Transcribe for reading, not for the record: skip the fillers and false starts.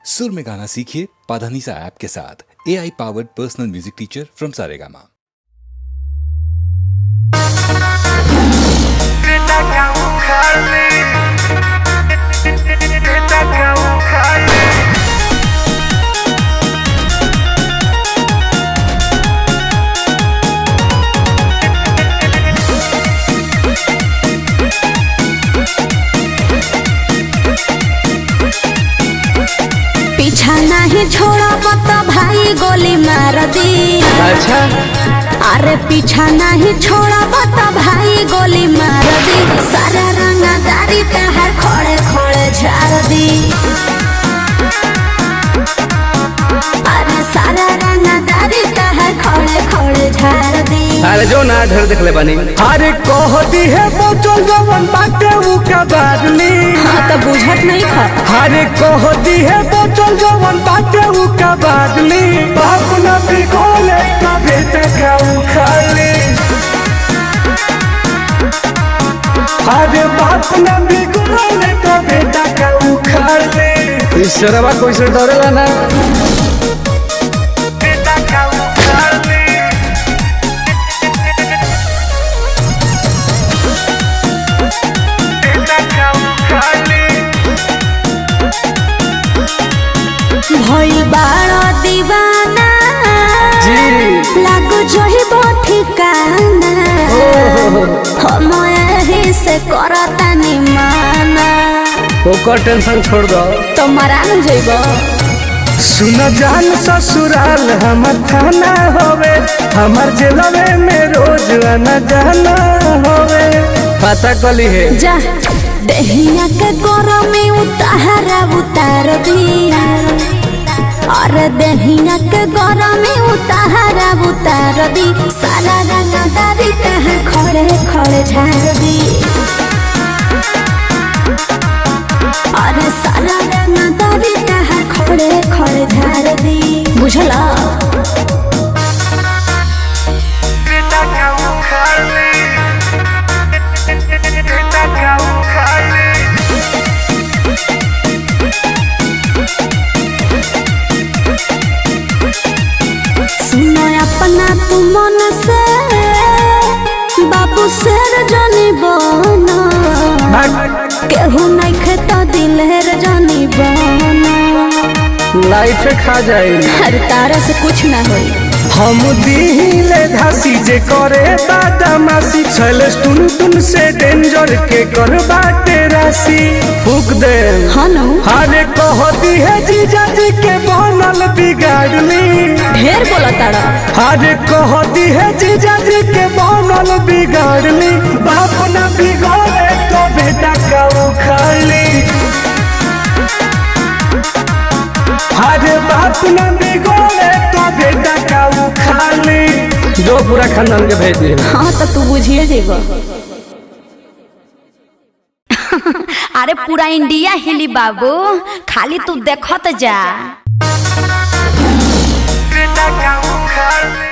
सुर में गाना सीखिए पाधानीसा ऐप के साथ। AI powered personal music teacher from Saregama. पीछा नहीं छोड़ा तो भाई गोली मार दी। अच्छा अरे पीछा नहीं छोड़ा तो भाई गोली मार दी। सारा रंगदारी तहर खोड़े खोड़े झाड़ दी। अरे सारा रंगदारी तहर खोड़े खोड़े झाड़ दी। अरे जो ना ढेर देख ले बनी। अरे कहती है बोतल जवन बाटे उ का बादली। हाँ तो बुझत नहीं था। अरे कहती है बोतल जवन बाटे उ का बादली। बाप न बिगोले का बेटा का उखाली। अरे बाप न बिगोले का बेटा का उखाली। इस शराबा कोई से डरेला ना। बेटा का उखाली। भई बाड़ा दीवाना लागो जोही ठिकाना। हम यही से करता नहीं माना। ओकर टेंशन छोड़ दो तो मरान जइबो। सुन जान ससुराल हमर थाना होवे। हमर जेलवे में रोज आना जाना होवे। पता कली है जा दहिया के गरम में उतार दी। अरे दहिया के गरम में उतार दी। सारा रंगदारी तहर खड़े खड़े झाड़ दी। अरे सारा रंगदारी तहर खड़े खड़े झाड़ दी। बुझला सुनो अपना तू मन से बाबू शेर जानी बना। केहू नहीं खेता दिलेर जानी बना। लाइफ खा जाए। हर तारा से कुछ ना होई। हम दिले धासी जे करे बादामासी। छैलेस टुन टुन से डेंजर के कर बाटे राशि। फूक दे हाँ ना। अरे कहती है जीजा जी के बनल बिगाड़ली। ढेर बोला तारा। अरे कहती है जीजा जी के बनल बिगाड़ली। बाप न बिगड़े तो बेटा का उखाली। अरे बाप न बिगड़े तो बेटा का उखाली। जो पूरा खानदान के भेज दिए। हाँ तो तू बुझिए जेबो। अरे पूरा इंडिया हिली बाबू, खाली तू देखत जा। बेटा का उखाली।